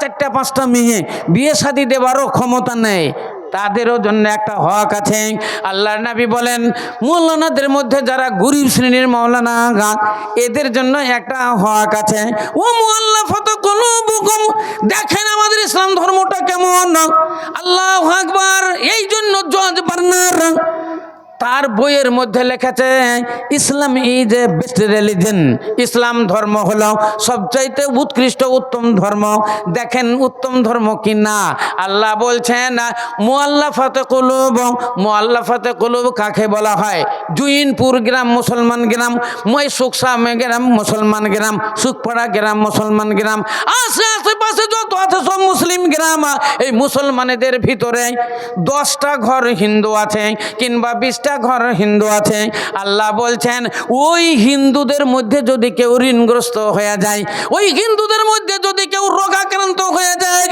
চারটা পাঁচটা মেয়ে বিয়ে শাদী দেবারও ক্ষমতা নেই, তাদেরও জন্য একটা হক আছে। আল্লাহর নবী বলেন মৌলানাদের মধ্যে যারা গরিব শ্রেণীর মৌলানা এদের জন্য একটা হক আছে। ও মুআল্লাফাত কুলুবুকুম, দেখেন আমাদের ইসলাম ধর্মটা কেমন। আল্লাহু আকবার। এই জন্য জজ বার্নার তার বইয়ের মধ্যে লিখেছে ইসলাম ইজ এ বেস্ট রিলিজন, ইসলাম ধর্ম হলো সবচাইতে উৎকৃষ্ট উত্তম ধর্ম। দেখেন উত্তম ধর্ম কি না। আল্লাহ বলছেন মুআল্লাফাতে কুলুব, মুআল্লাফাতে কুলুব কাকে বলা হয়? জুইনপুর গ্রাম মুসলমান গ্রাম, সুকসাম গ্রাম মুসলমান গ্রাম, সুখপাড়া গ্রাম মুসলমান গ্রাম, আশেপাশে যত আছে সব মুসলিম গ্রাম। এই মুসলমানদের ভিতরে 10টা ঘর হিন্দু আছে কিংবা 20টা ঘর হিন্দু আছে। আল্লাহ বলছেন ওই হিন্দুদের মধ্যে যদি কেউ ঋণগ্রস্ত হয়ে যায়, ওই হিন্দুদের মধ্যে যদি কেউ রোগাক্রান্ত হয়ে যায়,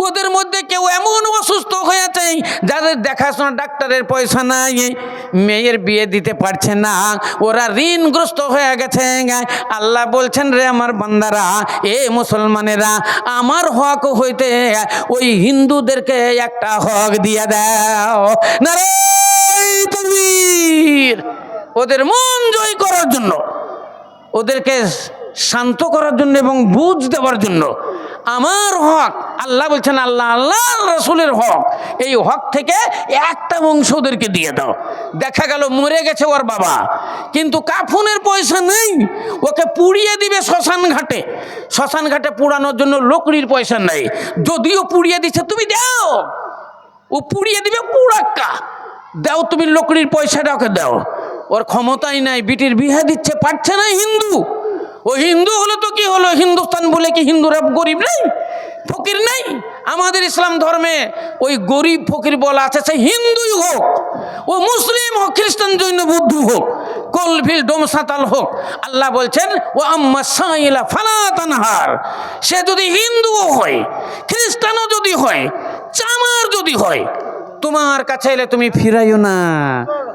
ওদের মধ্যে কেউ এমন অসুস্থ হয়ে যায় যাদের দেখাশোনা ডাক্তারের পয়সা নাই, মেয়ের বিয়ে দিতে পারছে না, ওরা ঋণগ্রস্ত হয়ে গেছে, আল্লাহ বলছেন রে আমার বান্দারা, এ মুসলমানেরা, আমার হক হইতে ওই হিন্দুদেরকে একটা হক দিয়ে দাও। নারে তাকবীর। ওদের মন জয় করার জন্য, ওদেরকে শান্ত করার জন্য এবং বুঝ দেওয়ার জন্য আমার হক। আল্লাহ বলছেন আল্লাহ রাসূলের হক, এই হক থেকে একটা অংশ ওদেরকে দিয়ে দাও। দেখা গেল মরে গেছে ওর বাবা, কিন্তু কাফনের পয়সা নেই, ওকে পুড়িয়ে দিবে শ্মশান ঘাটে। শ্মশান ঘাটে পুড়ানোর জন্য লকড়ির পয়সা নেই, যদিও পুড়িয়ে দিচ্ছে তুমি দাও, ও পুড়িয়ে দিবে পুরাক্কা, দাও তুমি লকড়ির পয়সাটা ওকে দাও। ওর ক্ষমতাই নাই, বিটির বিয়ে দিচ্ছে পারছে না হিন্দু। ও হিন্দু হলো তো কি হলো, হিন্দুস্তান বলে কি হিন্দুরা গরিব নেই, ফকির নেই? আমাদের ইসলাম ধর্মে ওই গরিব ফকির বলা আছে, সে হিন্দুই হোক, ও মুসলিম হোক, খ্রিস্টান জৈন বৌদ্ধ হোক, কলভিল ডোম সাঁতাল হোক। আল্লাহ বলছেন ও আম্মা সাইলা ফালা তানহার, সে যদি হিন্দুও হয়, খ্রিস্টানও যদি হয়, চামার যদি হয়, তোমার কাছে এলে তুমি ফিরাইও না।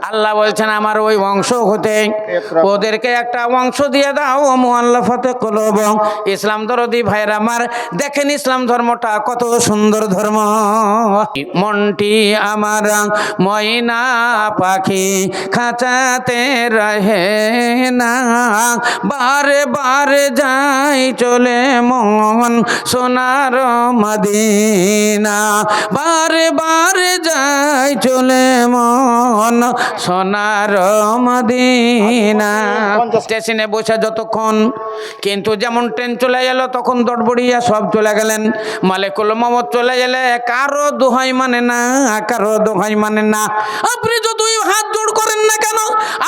আল্লাহ বলছেন আমার ওই অংশ হতে ওদেরকে একটা অংশ দিয়ে দাও। মুআল্লাফাতে কুলুব। ইসলাম দরদি ভাইরা আমার, দেখেন ইসলাম ধর্মটা কত সুন্দর ধর্ম। মনটি আমার ময়না পাখি খাঁচাতে রহে না, বারে বারে যাই চলে মন সোনার মদিনা, বারে বারে যাই চলে মন সোনার মদিনা। স্টেশনে বসে যতক্ষণ, কিন্তু যেমন ট্রেন চলে গেল তখন দড়বড়িয়া সব চলে গেলেন। মালিকুল মমত চলে গেলে কারো দোহাই মানে না, কারো দোহাই মানে না। আপনি যতই হাত জোড় করেন না কেন,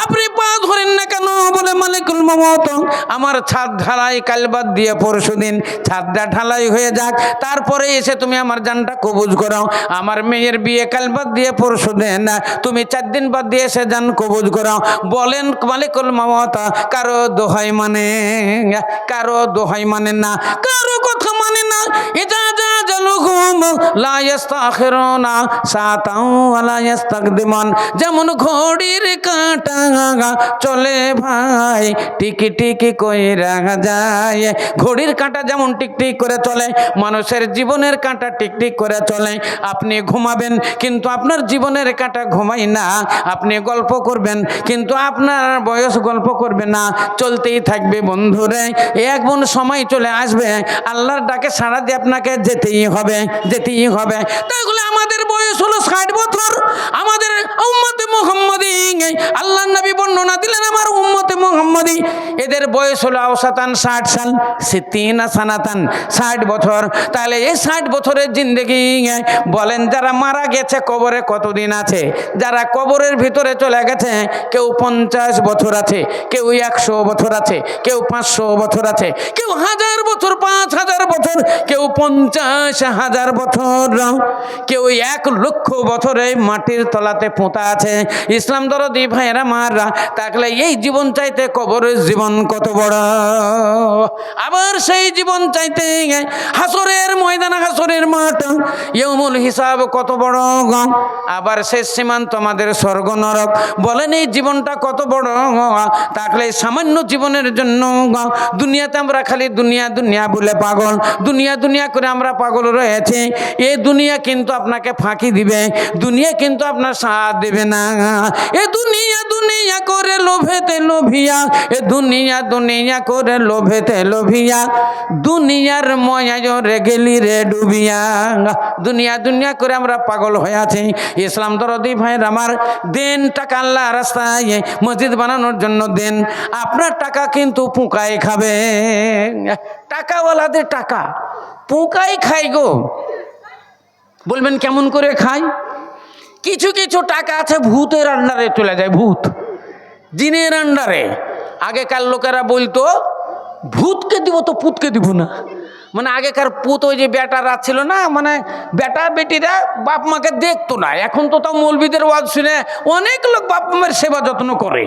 আপনি পা ধরেন না কেন, বলে মালিকুল মমত আমার ছাদ ঢালাই কাল বাদ দিয়ে পরশু দিন ছাদটা ঢালাই হয়ে যাক, তারপরে এসে তুমি আমার জানটা কবুজ করো। আমার মেয়ের বিয়ে কাল বাদ দিয়ে পরশু দিন, তুমি 4 দিন বাদ দিয়ে এসে জান কবুজ করো। বলেন মালিকুল মমত কারো দোহাই মানে, কারো দোহাই মানে না, কারো কথা মানে না। এটা যা জালুহুম লা ইস্তাখিরুনা সাতাও ওয়ালা ইস্তাকদিমান, যেমন ঘড়ির কাঁটা চলে ভাই টিকি টিকি কইরা যায়। ঘড়ির কাঁটা যেমন টিকটিক করে চলে, মানুষের জীবনের কাঁটা টিকটিক করে চলে। আপনি ঘুমাবেন কিন্তু আপনার জীবনের কাঁটা ঘুমাই না, আপনি গল্প করবেন কিন্তু আপনার বয়স গল্প করবে না, চলতেই থাকবে বন্ধুরে। একমন সময় চলে আসবে আল্লাহর ডাকে সাড়া দিয়ে আপনাকে যেতেই হবে, যেতেই হবে। তাহলে আমাদের বয়স হলো 60 বছর, আমাদের উম্মতে মুহাম্মাদি, আল্লাহর নবী বর্ণনা দিলেন আমার উম্মতে মুহাম্মাদি, এদের বয়স হলো আওসাতান 60 সাল, 60 সানাতান 60 বছর। তাহলে এই 60 বছরের জিন্দেগি, বলেন যারা মারা গেছে কবরে কতদিন আছে? যারা কবরের ভিতরে চলে গেছে, কেউ 50 বছর আছে, কেউ 100 বছর আছে, কেউ 500 বছর আছে, কেউ 1000 বছর, 5000 বছর, কেউ 50,000 বছর, কেউ 1 লক্ষ বছরে মাটির তলাতে পোঁতা আছে। ইসলাম দরদি ভাইয়েরা মারা, তাহলে এই জীবন চাইতে কবরের জীবন কত বড়। আবার সেই জীবন চাইতে হাসরের ময়দান হাসরের মাঠ, ইয়াউমুল হিসাব কত বড়, আবার শেষ সীমান্ত আমাদের স্বর্গ নরক। বলেন এই জীবনটা কত বড়। তাহলে সামান্য জীবনের জন্য দুনিয়াতে আমরা খালি দুনিয়া দুনিয়া বলে পাগল, দুনিয়া দুনিয়া করে আমরা পাগল রয়েছে। এই দুনিয়া কিন্তু আপনাকে ফাঁকি দিবে, দুনিয়া কিন্তু আপনার সাথ দেবে না। এ দুনিয়া দুনিয়া করে লোভেতে লোভিয়া, এ দুনিয়া দুনিয়া করে লোভেতে লোভিয়া, দুনিয়ার ময়াজরে গেলি রে ডুবিয়া। দুনিয়া দুনিয়া করে আমরা পাগল হয়ে আছি। ইসলাম দরদি ভাইয়ের আমার, দেন টাকা আল্লাহ রাস্তায় মসজিদ বানানোর জন্য দেন। আপনার টাকা কিন্তু পোকায় খাবে। টাকাওয়ালাদের টাকা পোকাই খাই গো। বলবেন কেমন করে খায়? কিছু কিছু টাকা আছে ভূতের আন্ডারে চলে যায়, ভূত জিনের আন্ডারে। আগেকার লোকেরা বলতো ভূতকে দিব তো পুতকে দিব না। মানে আগেকার পুত ওই যে বেটারা ছিল না, মানে বেটা বেটিরা বাপ মাকে দেখতো না। এখন তো তাও মৌলবীদের ওয়াজ শুনে অনেক লোক বাপ মায়ের সেবা যত্ন করে।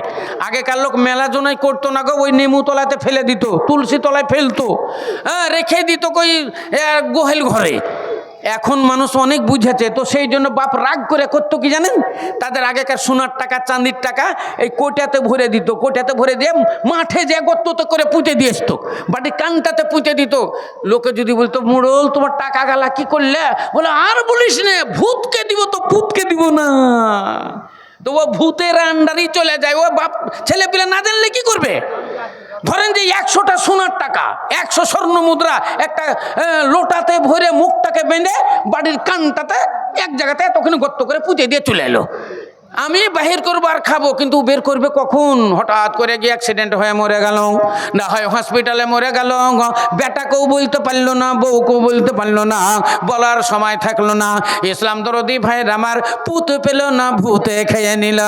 আগেকার লোক মেলা জনাই করতো না গো, ওই নেমু তলাতে ফেলে দিত, তুলসী তলায় ফেলতো, হ্যাঁ রেখে দিত কই গোহেল ঘরে। এখন মানুষ অনেক বুঝেছে, তো সেই জন্য বাপ রাগ করে করতো কি জানেন, তাদের আগেকার সোনার টাকা চাঁদির টাকা এই কোটাতে ভরে দিত, কোটাতে ভরে দিয়ে মাঠে যে গর্ততে করে পুঁতে দিয়ে আসতো, বাড়ির কানটাতে পুঁতে দিত। লোকে যদি বলতো মোড়ল তোমার টাকা গালা কি করলে, বলে আর বলিস না, ভূতকে দিব তো পুতকে দিব না। তো ও ভূতের আন্ডারই চলে যায়। ও বাপ ছেলে পিলে না জানলে কি করবে? ধরেন যে 100টা সোনার টাকা, 100 স্বর্ণ মুদ্রা একটা লোটাতে ভরে মুখটাকে বেঁধে বাড়ির কানটাতে এক জায়গাতে তখন গর্ত করে পুঁতে দিয়ে চলে এলো। আমি বাহির করবো আর খাবো, কিন্তু বের করবে কখন? হঠাৎ করে গিয়ে অ্যাক্সিডেন্ট হয়ে মরে গেল, না হয় হসপিটালে মরে গেল। বেটাকেও বলতে পারলো না, বউকেও বলতে পারলো না, বলার সময় থাকলো না। ইসলাম দরদি ভাইয়ের আমার, পুত পেল না ভূতে খেয়ে নিল।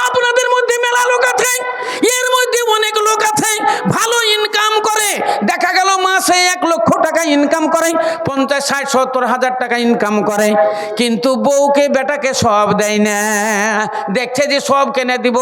আপনাদের মধ্যে মেলা লোক আছে, এর মধ্যে অনেক লোক আছে ভালো ইনকাম করে, দেখা গেল মাসে 1 লক্ষ টাকা ইনকাম করে, 50, 60, 70 হাজার টাকা ইনকাম করে, কিন্তু বউকে বেটাকে সব দেয় না। দেখছে যে সব কেনে দিব,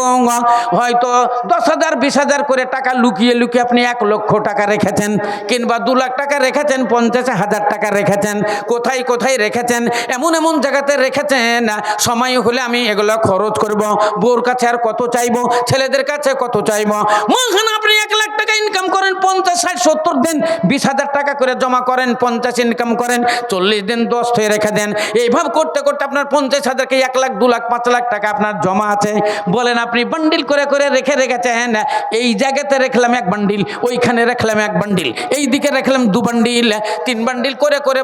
হয়তো 10,000, 20,000 করে টাকা লুকিয়ে লুকিয়ে আপনি 1 লক্ষ টাকা রেখেছেন, কিংবা 2 লাখ টাকা রেখেছেন, 50,000 টাকা রেখেছেন, কোথায় কোথায় রেখেছেন, এমন এমন জায়গাতে রেখেছেন। সময় হলে আমি এগুলো খরচ করব, বউর কাছে আর কত চাইবো, ছেলেদের কাছে কত চাইবো। মহান আপনি 1 লাখ টাকা ইনকাম করেন, 50, 60, 70 দিন 20,000 টাকা করে জমা করেন, 50 ইনকাম করেন, 40 দিন 10 হয়ে রেখে দেন। এইভাবে করতে করতে আপনার 50,000 কে 1 লাখ, 2 লাখ, 5 লাখ টাকা আপনার জমা আছে। বলেন আপনি বান্ডিল করে করে রেখে রেখেছেন, এই জায়গাতে রাখলাম 1 বান্ডিল, ওইখানে রাখলাম 1 বান্ডিল, এই দিকে রাখলাম 2 বান্ডিল, 3 বান্ডিল করে করে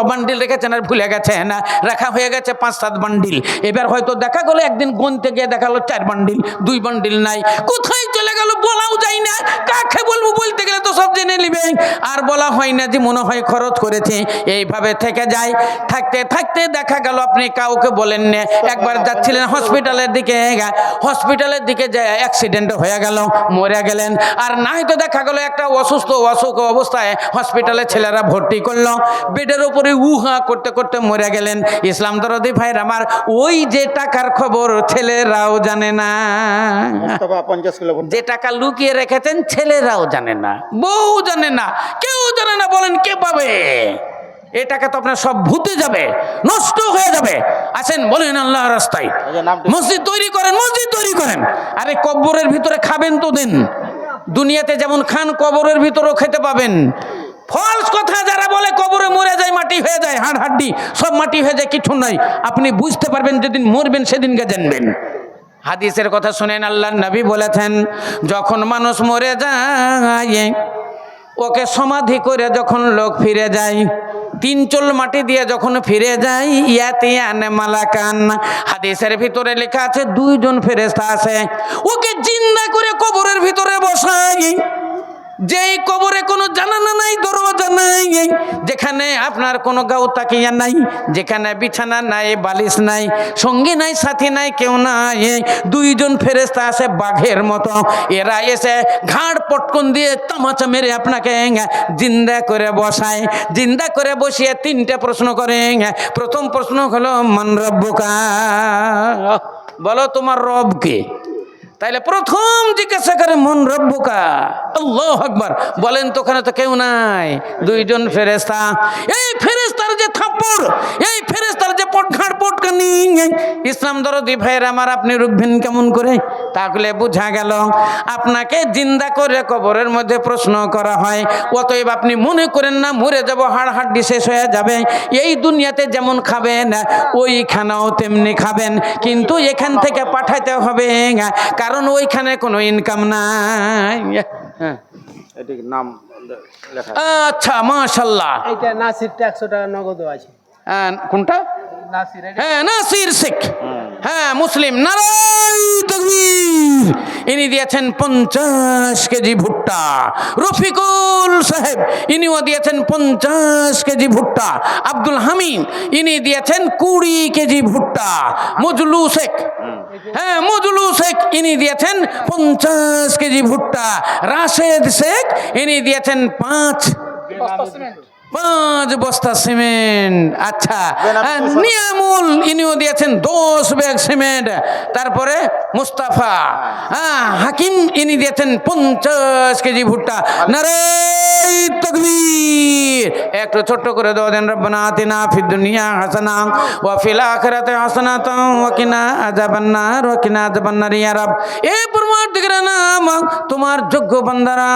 বান্ডিল রেখেছেন আর ভুলে গেছেন, রাখা হয়ে গেছে 5-7 বান্ডিল। এবার হয়তো দেখা গেলো একদিন গুনতে গিয়ে দেখা গেলো 4 বান্ডিল, 2 বান্ডিল নাই, কোথায় চলে গেল বলাও যায় না। কাকে বলবো? বলতে গেলে তো সব জেনে নিবে, আর বলা হয় না যে মনে হয় খরচ করেছে। এইভাবে থেকে যায়, থাকতে থাকতে দেখা গেল আপনি কাউকে বলেন না। একবার যাচ্ছিলেন হসপিটালের দিকে যায় অ্যাক্সিডেন্ট হয়ে গেল, মরে গেলেন। আর নাই তো দেখা গেল একটা অসুখ অবস্থায় হসপিটালে ছেলেরা ভর্তি করলো, বেডের উপরে উহা করতে করতে মরে গেলেন। ইসলাম দরদি ভাইয়ের আমার, ওই যে টাকার খবর ছেলেরাও জানে না, যে টাকা লুকিয়ে রেখেছেন ছেলেরাও জানে না, বউ জানে না, কেউ জানে না। বলেন কে পাবে? এই টাকা তো আপনার সব ভূতে যাবে, নষ্ট হয়ে যাবে। আসেন বলেন আল্লাহর রাস্তায় মসজিদ তৈরি করেন, মসজিদ তৈরি করেন। আরে কবরের ভিতরে খাবেন তো দিন, দুনিয়াতে যেমন খান কবরের ভিতরেও খেতে পাবেন। ফলস কথা যারা বলে কবরে মরে যায়, মাটি হয়ে যায়, হাড় হাড্ডি সব মাটি হয়ে যায়, কিছু নাই। আপনি বুঝতে পারবেন যেদিন মরবেন, সেদিনকে জানবেন। হাদিসের কথা শুনেন, আল্লাহর নবী বলেছেন, যখন মানুষ মরে যায়, ওকে সমাধি করে যখন লোক ফিরে যায়, 3 চুল মাটি দিয়ে যখন ফিরে যায়, ইয়াতিয়ান মালাকান, হাদিসের ভিতরে লেখা আছে 2 জন ফেরেশতা আছে, ওকে জিন্দা করে কবরের ভিতরে বসায়। যেই কবরে কোনো জানালা নাই, দরজা নাই, যেখানে আপনার কোনো গাও তাকিয়া নাই, যেখানে বিছানা নাই, বালিশ নাই, সঙ্গী নাই, সাথী নাই, কেউ নাই, 2 জন ফেরেশতা আছে বাঘের মতো। এরা এসে ঘাড় পটকন দিয়ে তামাচা মেরে আপনাকে জিন্দা করে বসায়। জিন্দা করে বসিয়ে 3টে প্রশ্ন করে। প্রথম প্রশ্ন হলো মান রব্বুকা, বলো তোমার রব কে? তাইলে প্রথম জিজ্ঞাসা করে মন রব্বুকা, আল্লাহু আকবার। বলেন তো ওখানে তো কেউ নাই, 2 জন ফেরেশতা। এই ফেরেশতা হুজুর এই ফেরেশতার যে পটখানি ইসলাম দরদি ভাইয়ের আমার আপনি রুখবেন কেমন করে? তাহলে বোঝা গেল আপনাকে জিন্দা করে কবরের মধ্যে প্রশ্ন করা হয়। অতএব আপনি মনে করেন না মরে যাব, হাড় হাড্ডি শেষ হয়ে যাবে। এই দুনিয়াতে যেমন খাবেন ওইখানেও তেমনি খাবেন, কিন্তু এখান থেকে পাঠাইতে হবে, কারণ ওইখানে কোনো ইনকাম নাই। হ্যাঁ এটির নাম লেখা। আচ্ছা মাশাআল্লাহ। এটা নাসিরটা 100 টাকা নগদ আছে। কোনটা? নাসির এটা হ্যাঁ নাসির শেখ, হ্যাঁ মুসলিম। নারাই তাকবীর। ইনি দিয়েছেন 50 কেজি ভুট্টা। রফিকুল সাহেব ইনিও দিয়েছেন 50 কেজি ভুট্টা। আব্দুল হামিদ ইনি দিয়েছেন 20 কেজি ভুট্টা। মজলু শেখ, হ্যাঁ মজলু শেখ ইনি দিয়েছেন 50 কেজি ভুট্টা। রাশেদ শেখ ইনি দিয়েছেন 5 বস্তা সিমেন্ট। আচ্ছা নিয়ামুল ইনিও দিয়েছেন 10 ব্যাগ সিমেন্ট। তারপরে মুস্তাফা হাকিম ইনি দিয়েছেন 50 কেজি ভুট্টা। নারাই তাকবীর। একটু ছোট্ট করে দোয়া দেন, রব্বানা আতিনা ফিদ দুনিয়া হাসানা ওয়া ফিল আখিরাতি হাসানাতাও ওয়া কিনা আযাবান্নার ওয়া কিনা আযাবান্নার ইয়া রাব। এ পরমার্দিগার নাম তোমার যোগ্য বান্দারা,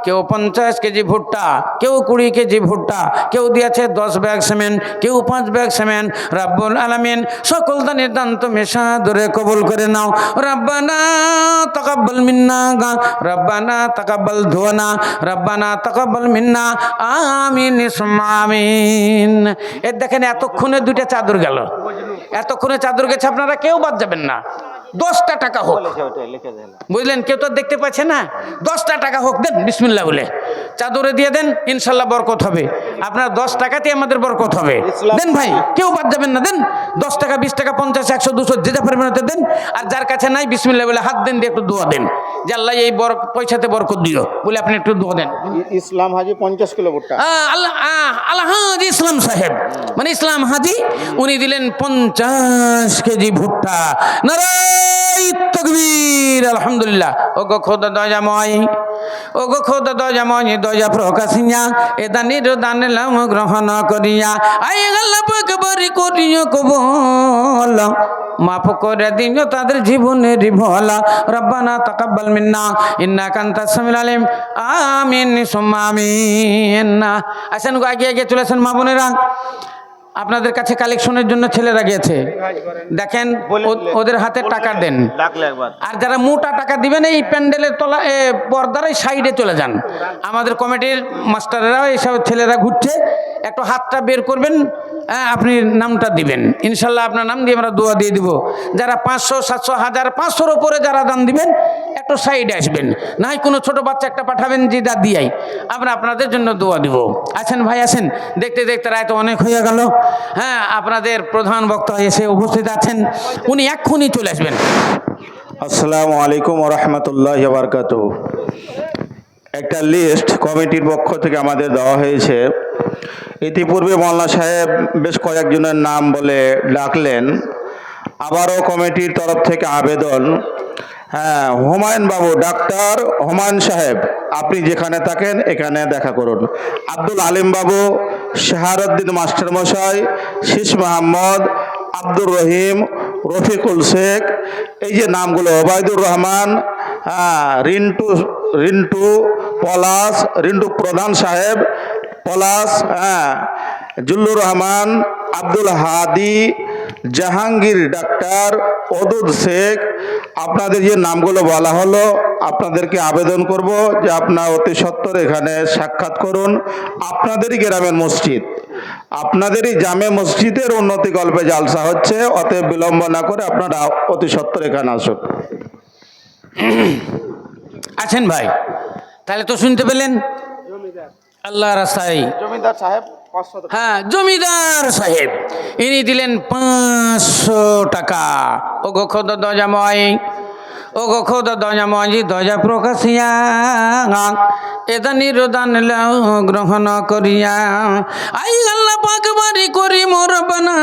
কেউ 50 কেজি ভুট্টা, কেউ 20 কেজি ভুট্টা, কেউ দিয়েছে 10 ব্যাগ সিমেন্ট, কেউ 5 ব্যাগ সিমেন্ট। রাব্বুল আলামিন সকল দানের দান তুমি সাদরে কবুল করে নাও। রব্বানা তাকাব্বাল মিন্না, রব্বানা তাকাব্বাল দুআনা, রব্বানা তাকাব্বাল মিন্না, আমিন সুম্মা আমিন। এই দেখেন এতক্ষণে 2টা চাদর গেল, এতক্ষণে চাদর গেছে, আপনারা কেউ বাদ যাবেন না। 10টা টাকা হোক, বুঝলেন? কেউ তো দেখতে পাচ্ছে না। 10টা টাকা হোক, দেন বিসমিল্লাহ বলে চাদরে দিয়ে দেন, ইনশাল্লাহ বরকত হবে। আপনার 10 টাকাতে আমাদের বরকত হবে। দেন ভাই, কেউ বাদ যাবেন না, দেন। 10 টাকা 20 টাকা 50 100 200 যে যা পারবেন দেন। আর যার কাছে নাই বিসমিল্লাহ বলে হাত দেন, দিয়ে একটু দোয়া দেন যে আল্লাহ এই পয়সাতে বরকত দিও বলে আপনি একটু দোয়া দেন। ইসলাম হাজি 50 কিলো ভুট্টা। আলহাজ ইসলাম সাহেব মানে ইসলাম হাজি, উনি দিলেন 50 কেজি ভুট্টা। নারাই তাকবীর। আলহামদুলিল্লাহ। ও গো খোদা দয়াময়, ও গো খোদা দয়াময়, দয়া প্রকাশিয়া এ দানির দান লাম গ্রহণ করিয়া, আই আল্লাহ পাক বারি করিও কবুল, মাফ করে দিও তাদের জীবনের ভোলা। রব্বানা তাকাব্বাল মিন্না ইন্নাকা আনতাস সামিউল আলিম, আমিন সুম্মা আমিন। আসেন গো, আগে আগে চলেছেন মা বোনেরা। আপনাদের কাছে কালেকশনের জন্য ছেলেরা গিয়েছে, দেখেন ওদের হাতে টাকা দেন। আর যারা মোটা টাকা দিবেন এই প্যান্ডেলের তলা পর্দার এই সাইডে চলে যান। আমাদের কমিটির মাস্টারেরা এইসব ছেলেরা ঘুরছে, একটু হাতটা বের করবেন, আপনি নামটা দিবেন, ইনশাল্লাহ আপনার নাম দিয়ে আমরা দোয়া দিয়ে দিব। যারা 500 700 1000 500-র উপরে যারা দান দিবেন একটু সাইডে আসবেন, না হয় কোনো ছোট বাচ্চা একটা পাঠাবেন যে দা দিয়াই আমরা আপনাদের জন্য দোয়া দিব। আছেন ভাই, আসেন। দেখতে দেখতে রায় তো অনেক হয়ে গেল। হ্যাঁ, আপনাদের প্রধান বক্তা এসে উপস্থিত আছেন, উনি এক্ষুনি চলে আসবেন। আসসালামু আলাইকুম ওয়া রাহমাতুল্লাহি ওয়া বারাকাতুহু। একটা লিস্ট কমিটির পক্ষ থেকে আমাদের দেওয়া হয়েছে। ইতিপূর্বে মাওলানা সাহেব বেশ কয়েকজনের নাম বলে ডাকলেন, আবারও কমিটির তরফ থেকে আবেদন, হ্যাঁ হুমায়ুন বাবু, ডাক্তার হুমায়ুন সাহেব, আপনি যেখানে থাকেন এখানে দেখা করুন। আব্দুল আলিম বাবু, শাহারুদ্দিন মাস্টারমশাই, শীষ মাহমদ, আব্দুর রহিম, রফিকুল শেখ, এই যে নামগুলো, ওবায়দুর রহমান, রিন্টু রিন্টু পলাশ, রিন্টু প্রধান সাহেব পলাশ, জুল্লুর রহমান, আব্দুল হাদি, জাহাঙ্গীর ডাক্তার, অদুদ শেখ, আপনাদের যে নামগুলো বলা হলো, আপনাদেরকে আবেদন করব যে আপনারা অতি সত্বর এখানে সাক্ষাৎ করুন। আপনাদেরই গ্রামের মসজিদ, আপনাদেরই জামে মসজিদের উন্নতি গল্পে জালসা হচ্ছে, অতএব বিলম্ব না করে আপনারা অতি সত্বর এখানে আসুন। আছেন ভাই, তাহলে তো শুনতে পেলেন। আল্লাহ রাস্তায় জমিদার সাহেব, হ্যাঁ জমিদার সাহেব ইনি দিলেন 500 টাকা। ও গো খোদা দয়াময়, ও গো খোদা দয়াময়, দয়া প্রকাশিয়া এটা নিরদান গ্রহণ করিয়া, আই আল্লাহ পাক বারি করি মোর বানা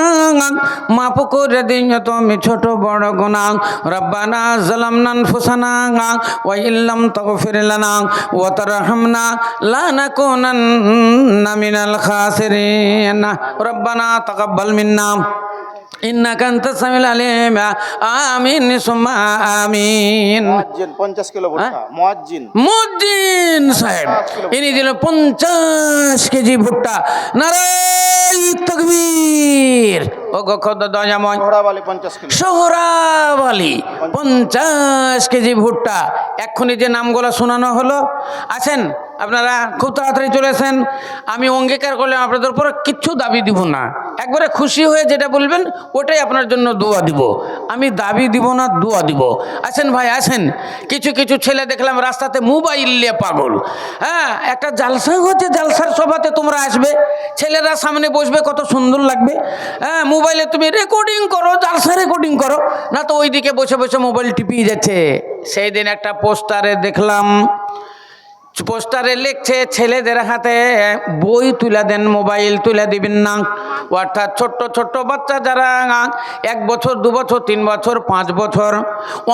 মাফ করে দিও তুমি ছোট বড় গুনাহ। রব্বানা যালামনা আনফুসানা ওয়া ইল্লাম তাগফির লানা ওয়া তারহামনা লানাকুনান্না মিনাল খাসিরিন। রব্বানা তাকাব্বাল মিন্না ইন্নাকা আনতাস সামিউল আলিম। আমিন সুম্মা আমিন। 50 কিলো ভুট্টা মুয়াজ্জিন মুদ্দিন সাহেব ইনি দিল 50 কেজি ভুট্টা। নারায়ে তাকবীর। ও গো খোদা দয়াময় ঘোড়াওয়ালি 50 কিলো সোহরাওয়ালি 50 কেজি ভুট্টা। এক্ষুনি যে নামগুলো শোনানো হলো, আছেন আপনারা খুব তাড়াতাড়ি চলেছেন। আমি অঙ্গীকার করলাম আপনাদের উপর কিচ্ছু দাবি দিব না, একবারে খুশি হয়ে যেটা বলবেন ওটাই আপনার জন্য দোয়া দিব। আমি দাবি দিব না, দোয়া দিব। আছেন ভাই আছেন। কিছু কিছু ছেলে দেখলাম রাস্তাতে মোবাইল নিয়ে পাগল। হ্যাঁ, একটা জালসা হচ্ছে, জালসার সভাতে তোমরা আসবে, ছেলেরা সামনে বসবে, কত সুন্দর লাগবে। হ্যাঁ, মোবাইলে তুমি রেকর্ডিং করো, জালসা রেকর্ডিং করো না, তো ওইদিকে বসে বসে মোবাইল টিপিয়ে যাচ্ছে। সেই দিন একটা পোস্টারে দেখলাম, পোস্টারে লিখছে ছেলেদের হাতে বই তুলে দেন, মোবাইল তুলে দিবেন না। অর্থাৎ ছোট্ট ছোট্ট বাচ্চা যারা 1 বছর 2 বছর 3 বছর 5 বছর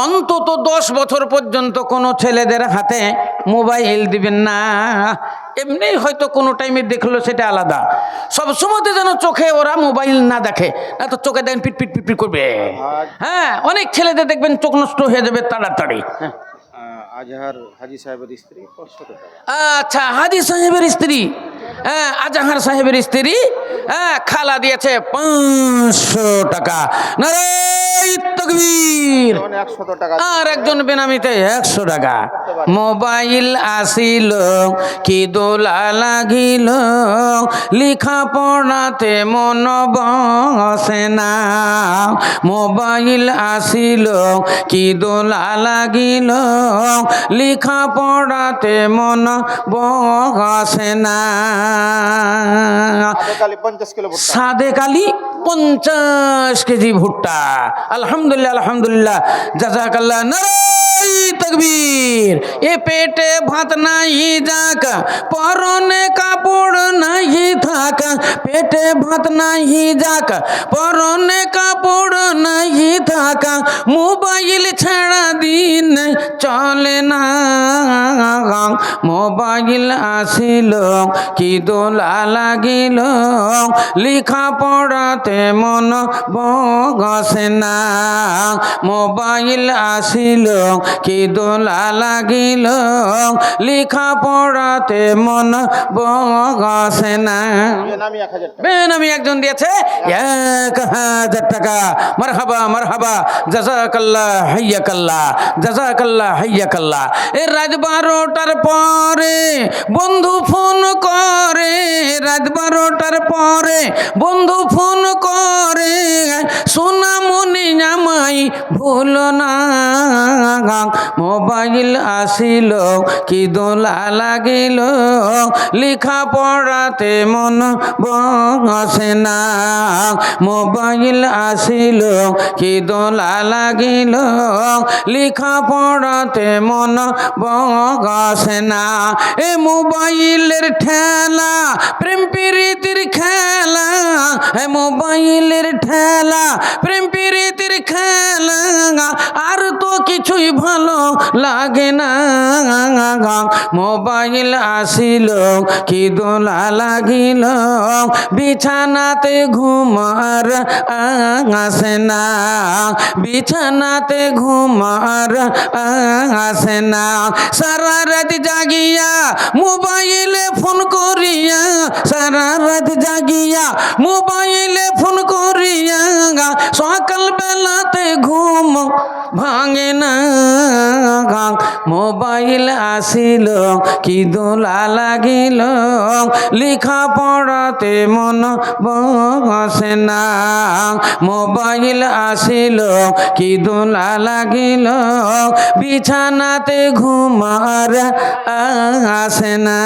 অন্তত 10 বছর পর্যন্ত কোনো ছেলেদের হাতে মোবাইল দিবেন না। এমনি হয়তো কোনো টাইমে দেখলো সেটা আলাদা, সব সময়তে যেন চোখে ওরা মোবাইল না দেখে, না তো চোখে দেখেন পিট পিট পিট পিট করবে। হ্যাঁ, অনেক ছেলেদের দেখবেন চোখ নষ্ট হয়ে যাবে তাড়াতাড়ি। হ্যাঁ, আজহার হাজী সাহেবের স্ত্রী 500 টাকা। আচ্ছা, হাজী সাহেবের স্ত্রী, হ্যাঁ আজহার সাহেবের স্ত্রী, হ্যাঁ খালা দিয়েছে 500 টাকা। নারায়ে তাকবীর। 100 টাকা আর একজন বেনামিতে 100 টাকা। মোবাইল আসিল কি দোলা লাগিল, লিখা পড়াতে মন বসে না। মোবাইল আসিল কি দোলা লাগিল, লিখা পড়াতে মন বসে না। সাদেক আলী 50 কেজি ভুট্টা। আলহামদুলিল্লাহ আলহামদুলিল্লাহ, জাযাকাল্লাহ। নারায়ে তাকবীর। এ পেটে ভাত নাই যাক, পরনে কাপড় নাই থাক, পেটে ভাত নাই যাক, পরনে কাপড় নাই থাক, মোবাইল ছাড়া দিন চলে না। মোবাইল আসিল কি দোলা লাগিল, লিখা পড়াতে মন বসে না। মোবাইল আসিল কি দোলা লাগিল, লিখা পড়াতে মন বসে না। বেনামি একজন দিয়েছে 1000 টাকা। মারহাবা মারহাবা, জাযাকাল্লাহ হাইয়াকাল্লাহ, জাযাকাল্লাহ হাইয়াকাল্লাহ। এই রাত 12টার পরে বন্ধু ফোন করে, রাত 12টার পরে বন্ধু ফোন করে, সোনামণি আমায় ভুলো না। মোবাইল আসিল কি দোলা লাগিল, লিখা পড়াতে মন বসে না। মোবাইল আসিল কি দোলা লাগিল, লিখা পড়াতে মন বসে না। এ মোবাইলের ঠেলা প্রেম প্রীতির খেলা, এ মোবাইলের ঠেলা প্রেম প্রীতির খেলা, আর তো কিছুই ভালো লাগে না। মোবাইল আসিল কি দোলা লাগিল, বিছানাতে ঘুম আর আসে না, বিছানাতে ঘুম আর আসে না। সারা রাত জাগিয়া মোবাইলে ফোন করিয়া, সারা রাত জাগিয়া মোবাইলে ফোন করিয়া, সকাল বেলাতে ঘুম ভাঙে না। মোবাইল আসিল কি দোলা লাগিল, লিখা পড়াতে মন বসে না। মোবাইল আসিল কি দোলা লাগিল, বিছানাতে ঘুম আর আসে না।